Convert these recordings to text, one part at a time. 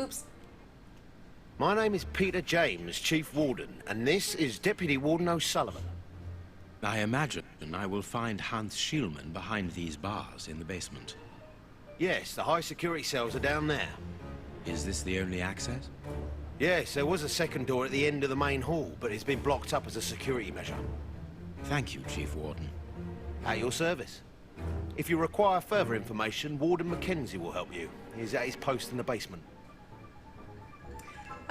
Oops. My name is Peter James, Chief Warden, and this is Deputy Warden O'Sullivan. I imagine I will find Hans Schielman behind these bars in the basement. Yes, the high security cells are down there. Is this the only access? Yes, there was a second door at the end of the main hall, but it's been blocked up as a security measure. Thank you, Chief Warden. At your service. If you require further information, Warden Mackenzie will help you. He's at his post in the basement.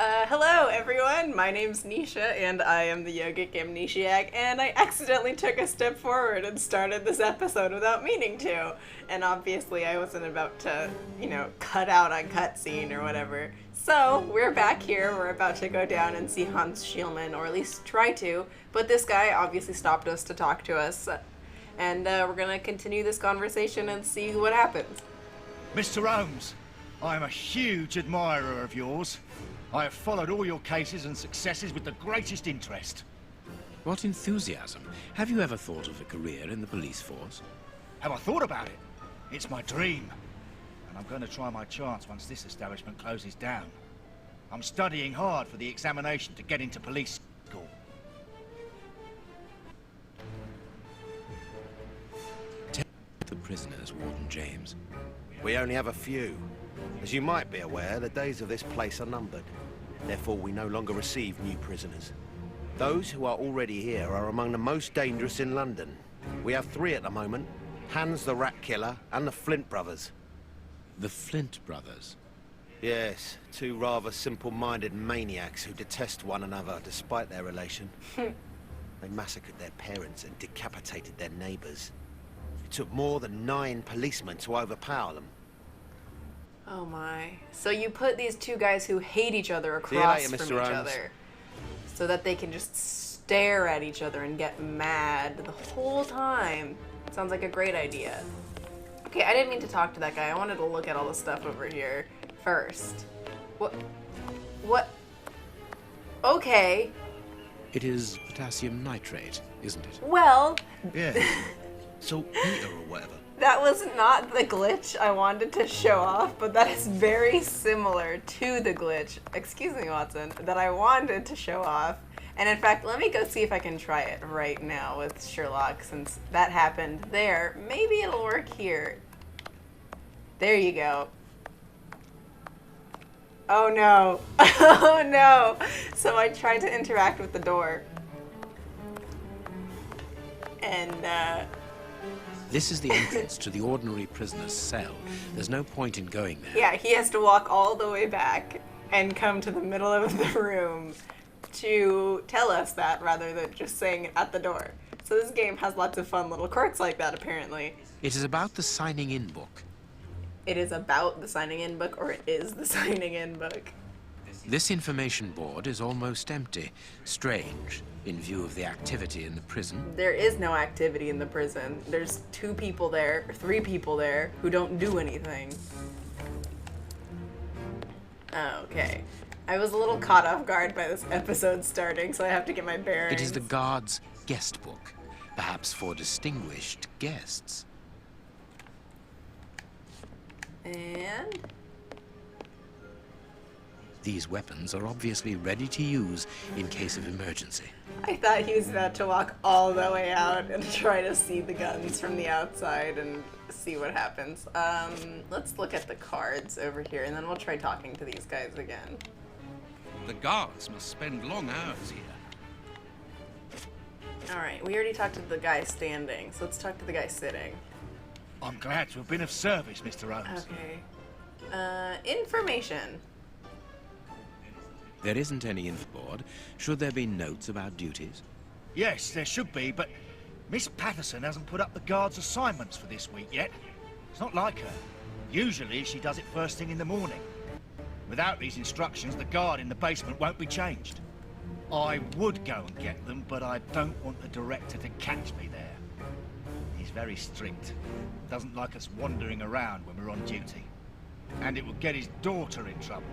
Hello everyone, my name's Nisha and I am the YogicAmnesiac, and I accidentally took a step forward and started this episode without meaning to. And obviously I wasn't about to, cut out a cutscene or whatever. So, we're back here, we're about to go down and see Hans Schielman, or at least try to, but this guy obviously stopped us to talk to us. And we're gonna continue this conversation and see what happens. Mr. Holmes, I am a huge admirer of yours. I have followed all your cases and successes with the greatest interest. What enthusiasm. Have you ever thought of a career in the police force? Have I thought about it? It's my dream. And I'm going to try my chance once this establishment closes down. I'm studying hard for the examination to get into police school. Take the prisoners, Warden James. We only have a few. As you might be aware, the days of this place are numbered. Therefore, we no longer receive new prisoners. Those who are already here are among the most dangerous in London. We have 3 at the moment. Hans the Rat Killer and the Flint Brothers. The Flint Brothers? Yes, 2 rather simple-minded maniacs who detest one another despite their relation. They massacred their parents and decapitated their neighbors. It took more than 9 policemen to overpower them. Oh my. So you put these 2 guys who hate each other across later, from Mr. each Holmes. other so that they can just stare at each other and get mad the whole time. Sounds like a great idea. Okay, I didn't mean to talk to that guy. I wanted to look at all the stuff over here first. What? Okay. It is potassium nitrate, isn't it? Well, Yeah. Saltpeter or whatever. that was not the glitch I wanted to show off, but that is very similar to the glitch, excuse me, Watson, that I wanted to show off. And in fact, let me go see if I can try it right now with Sherlock, since that happened there. Maybe it'll work here. There you go. Oh no. Oh no. So I tried to interact with the door. And, This is the entrance to the ordinary prisoner's cell. There's no point in going there. yeah, he has to walk all the way back and come to the middle of the room to tell us that rather than just saying it at the door. So this game has lots of fun little quirks like that, apparently. It is about the signing in book. It is about the signing in book, or it is the signing in book. This information board is almost empty. Strange, in view of the activity in the prison. There is no activity in the prison. There's 2 people there, or 3 people there, who don't do anything. Okay. I was a little caught off guard by this episode starting, so I have to get my bearings. It is the guard's guest book, perhaps for distinguished guests. And These weapons are obviously ready to use in case of emergency. I thought he was about to walk all the way out and try to see the guns from the outside and see what happens. Let's look at the cards over here, and then we'll try talking to these guys again. The guards must spend long hours here. Alright, we already talked to the guy standing, so let's talk to the guy sitting. I'm glad to have been of service, Mr. Holmes. Okay. Information. There isn't any info board. Should there be notes about duties? Yes, there should be, but Miss Patterson hasn't put up the guard's assignments for this week yet. It's not like her. Usually she does it first thing in the morning. Without these instructions, the guard in the basement won't be changed. I would go and get them, but I don't want the director to catch me there. He's very strict. Doesn't like us wandering around when we're on duty. And it would get his daughter in trouble.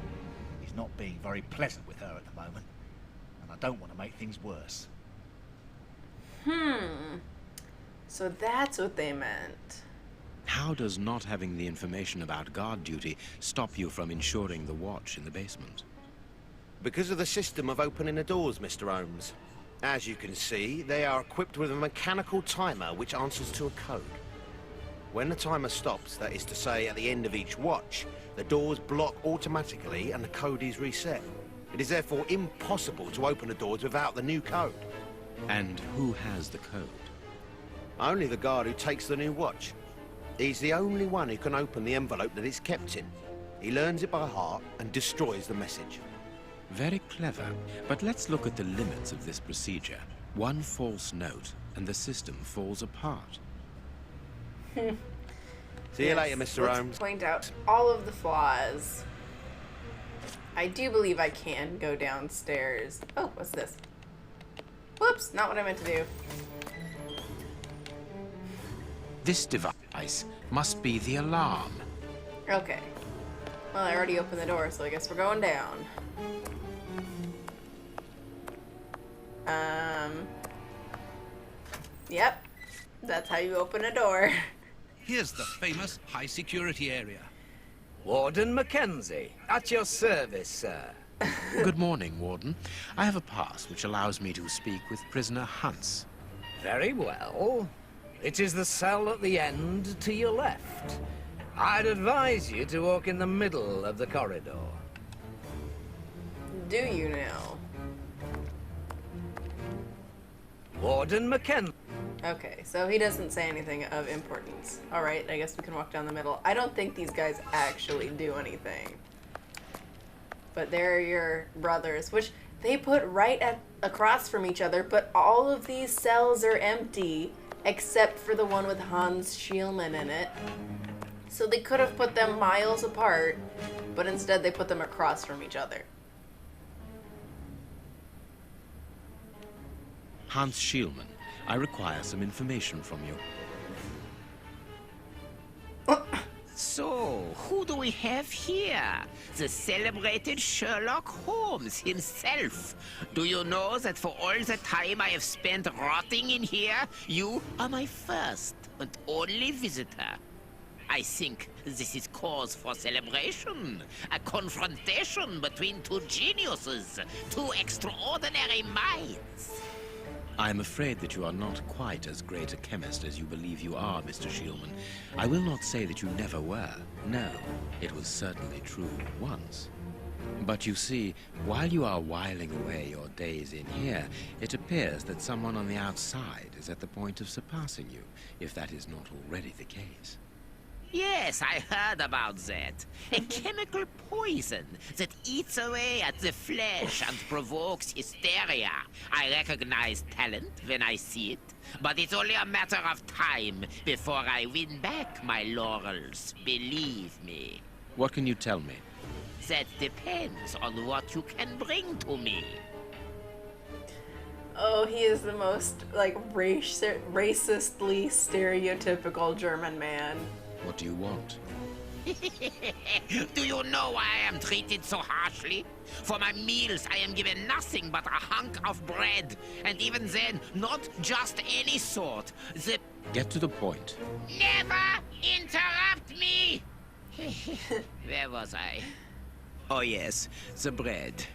He's not being very pleasant with her at the moment. And I don't want to make things worse. So that's what they meant. How does not having the information about guard duty stop you from ensuring the watch in the basement? Because of the system of opening the doors, Mr. Holmes. As you can see, they are equipped with a mechanical timer which answers to a code. When the timer stops, that is to say at the end of each watch, the doors block automatically and the code is reset. It is therefore impossible to open the doors without the new code. And who has the code? Only the guard who takes the new watch. He's the only one who can open the envelope that it's kept in. He learns it by heart and destroys the message. Very clever, but let's look at the limits of this procedure. One false note, and the system falls apart. See you later, Mr. Let's Holmes. point out all of the flaws. I do believe I can go downstairs. Oh, what's this? Whoops, not what I meant to do. This device must be the alarm. Okay. Well, I already opened the door, so I guess we're going down. Yep. That's how you open a door. Here's the famous high-security area. Warden Mackenzie, at your service, sir. Good morning, Warden. I have a pass which allows me to speak with prisoner Hunts. Very well. It is the cell at the end to your left. I'd advise you to walk in the middle of the corridor. Do you now? Warden Mackenzie. Okay, so he doesn't say anything of importance. Alright, I guess we can walk down the middle. I don't think these guys actually do anything. But they're your brothers, which they put across from each other, but all of these cells are empty, except for the one with Hans Schielman in it. So they could have put them miles apart, but instead they put them across from each other. Hans Schielman, I require some information from you. So, who do we have here? The celebrated Sherlock Holmes himself. Do you know that for all the time I have spent rotting in here, you are my first and only visitor? I think this is cause for celebration. A confrontation between two geniuses, two extraordinary minds. I'm afraid that you are not quite as great a chemist as you believe you are, Mr. Schulman. I will not say that you never were. No, it was certainly true once. But you see, while you are whiling away your days in here, it appears that someone on the outside is at the point of surpassing you, if that is not already the case. Yes, I heard about that. A chemical poison that eats away at the flesh and provokes hysteria. I recognize talent when I see it, but it's only a matter of time before I win back my laurels, believe me. What can you tell me? That depends on what you can bring to me. Oh, he is the most, like, racistly stereotypical German man. What do you want? Do you know why I am treated so harshly? For my meals, I am given nothing but a hunk of bread. And even then, not just any sort. Get to the point. Never interrupt me! Where was I? Oh yes, the bread.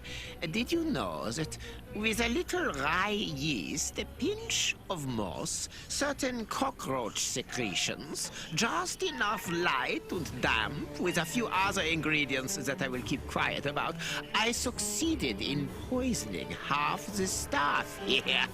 Did you know that with a little rye yeast, a pinch of moss, certain cockroach secretions, just enough light and damp, with a few other ingredients that I will keep quiet about, I succeeded in poisoning half the staff here.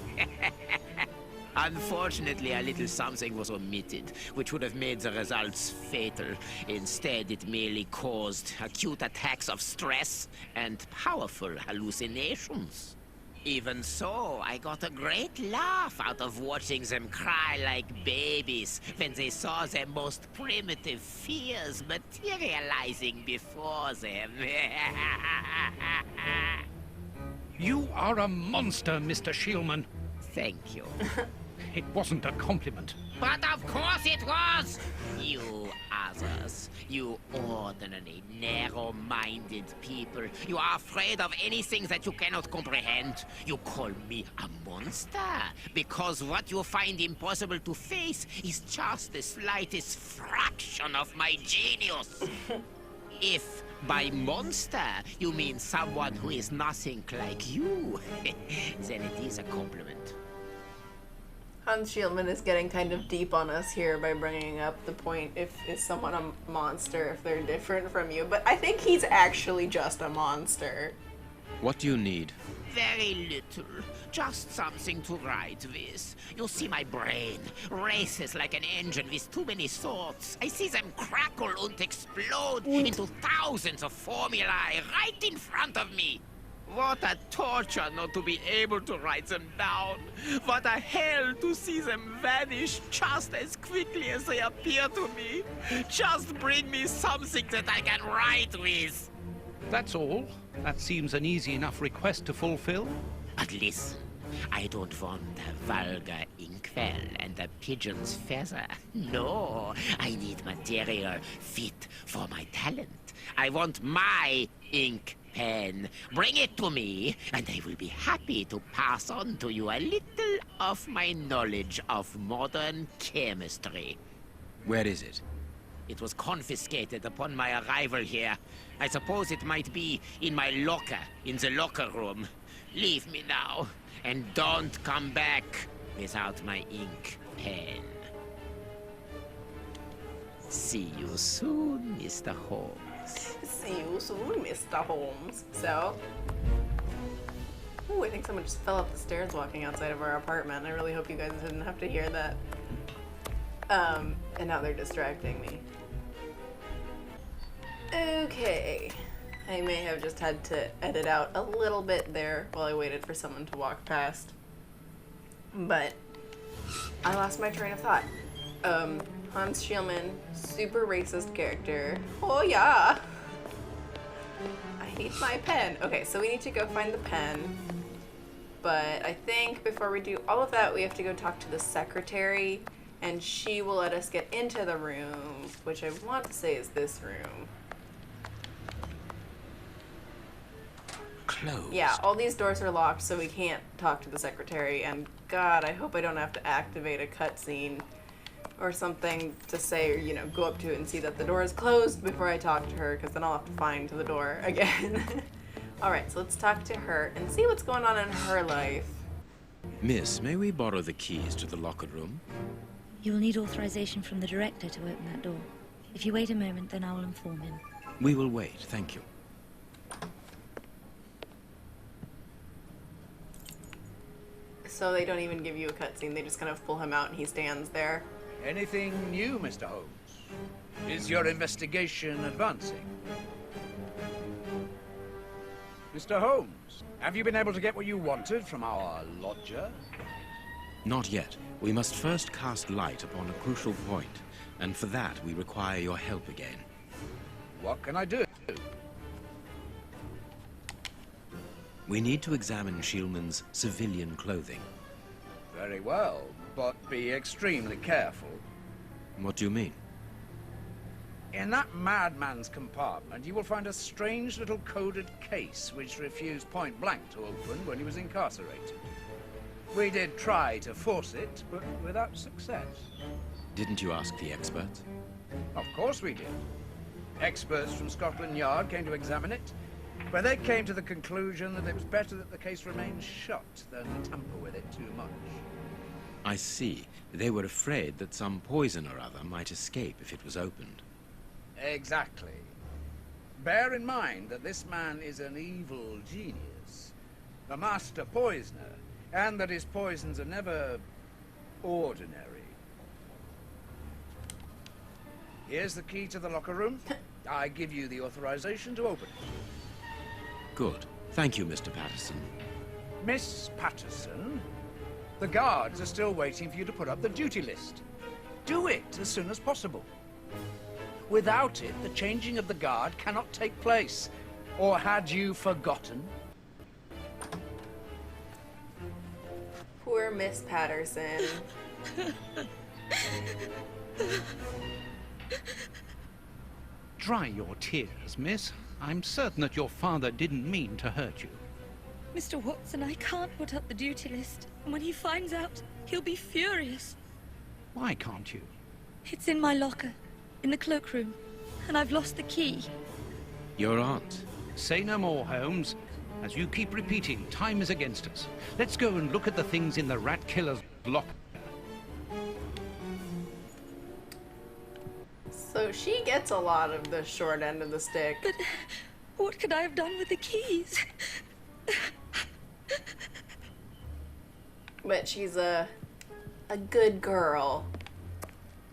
Unfortunately, a little something was omitted, which would have made the results fatal. Instead, it merely caused acute attacks of stress and powerful hallucinations. Even so, I got a great laugh out of watching them cry like babies when they saw their most primitive fears materializing before them. You are a monster, Mr. Schielman. Thank you. It wasn't a compliment. But of course it was! You others, You ordinary, narrow-minded people. You are afraid of anything that you cannot comprehend. You call me a monster because what you find impossible to face is just the slightest fraction of my genius. If by monster you mean someone who is nothing like you, then it is a compliment. Hans Schielman is getting kind of deep on us here by bringing up the point, is someone a monster if they're different from you, but I think he's actually just a monster. What do you need? Very little. Just something to write with. You see, my brain races like an engine with too many thoughts. I see them crackle and explode into thousands of formulae right in front of me. What a torture not to be able to write them down. What a hell to see them vanish just as quickly as they appear to me. Just bring me something that I can write with. That's all. That seems an easy enough request to fulfill. But listen, I don't want a vulgar inkwell and a pigeon's feather. No, I need material fit for my talent. I want my ink pen. Bring it to me, and I will be happy to pass on to you a little of my knowledge of modern chemistry. Where is it? It was confiscated upon my arrival here. I suppose it might be in my locker, in the locker room. Leave me now, and don't come back without my ink pen. See you soon, Mr. Holmes. See you soon, Mr. Holmes. So, ooh, I think someone just fell up the stairs walking outside of our apartment. I really hope you guys didn't have to hear that. And now they're distracting me. Okay. I may have just had to edit out a little bit there while I waited for someone to walk past. But I lost my train of thought. Hans Schielman, super racist character. Oh yeah! I need my pen. Okay, so we need to go find the pen. But I think before we do all of that, we have to go talk to the secretary, and she will let us get into the room, which I want to say is this room. Closed. Yeah, all these doors are locked, so we can't talk to the secretary, and God, I hope I don't have to activate a cutscene or something to say, or, you know, go up to it and see that the door is closed before I talk to her, because then I'll have to find the door again. Alright, so let's talk to her and see what's going on in her life. Miss, may we borrow the keys to the locker room? You'll need authorization from the director to open that door. If you wait a moment, then I will inform him. We will wait, thank you. So they don't even give you a cutscene, they just kind of pull him out and he stands there. Anything new, Mr. Holmes? Is your investigation advancing? Mr. Holmes, have you been able to get what you wanted from our lodger? Not yet. We must first cast light upon a crucial point, and for that we require your help again. What can I do? We need to examine Schulman's civilian clothing. Very well, but be extremely careful. What do you mean? In that madman's compartment, you will find a strange little coded case which refused point blank to open when he was incarcerated. We did try to force it, but without success. Didn't you ask the experts? Of course we did. Experts from Scotland Yard came to examine it, but they came to the conclusion that it was better that the case remained shut than tamper with it too much. I see. They were afraid that some poison or other might escape if it was opened. Exactly. Bear in mind that this man is an evil genius, a master poisoner, and that his poisons are never ordinary. Here's the key to the locker room. I give you the authorization to open it. Good. Thank you, Mr. Patterson. Miss Patterson, the guards are still waiting for you to put up the duty list. Do it as soon as possible. Without it, the changing of the guard cannot take place. Or had you forgotten? Poor Miss Patterson. Dry your tears, miss. I'm certain that your father didn't mean to hurt you. Mr. Watson, I can't put up the duty list. And when he finds out, he'll be furious. Why can't you? It's in my locker, in the cloakroom, and I've lost the key. Your aunt. Say no more, Holmes. As you keep repeating, time is against us. Let's go and look at the things in the rat killer's locker. So she gets a lot of the short end of the stick. But what could I have done with the keys? But she's a good girl.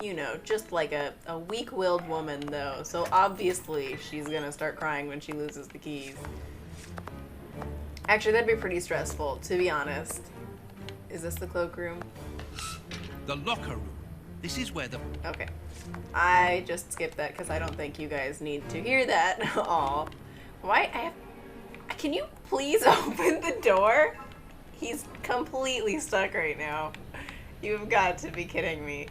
You know, just like a weak-willed woman, though. So obviously she's gonna start crying when she loses the keys. Actually, that'd be pretty stressful, to be honest. Is this the cloakroom? The locker room. This is where the... Okay. I just skipped that because I don't think you guys need to hear that. Aw. Why? Can you please open the door? He's completely stuck right now. You've got to be kidding me.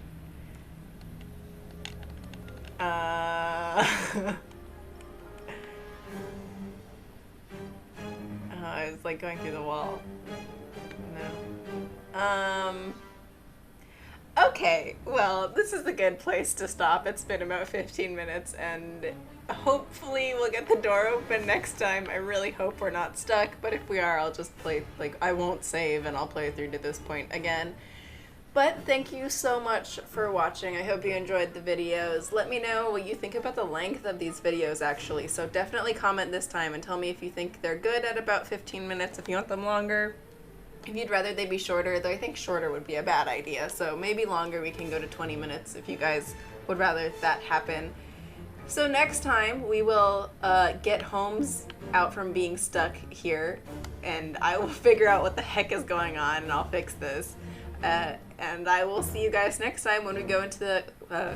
I was like going through the wall. No. Okay, well, this is a good place to stop. It's been about 15 minutes, and hopefully we'll get the door open next time. I really hope we're not stuck, but if we are, I'll just play, like, I won't save, and I'll play through to this point again. But thank you so much for watching. I hope you enjoyed the videos. Let me know what you think about the length of these videos, actually. So definitely comment this time and tell me if you think they're good at about 15 minutes, if you want them longer. If you'd rather they be shorter, though I think shorter would be a bad idea. So maybe longer, we can go to 20 minutes if you guys would rather that happen. So next time we will get Holmes out from being stuck here, and I will figure out what the heck is going on, and I'll fix this. And I will see you guys next time when we go into the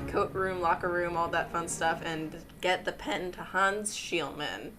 coat room, locker room, all that fun stuff, and get the pen to Hans Schielman.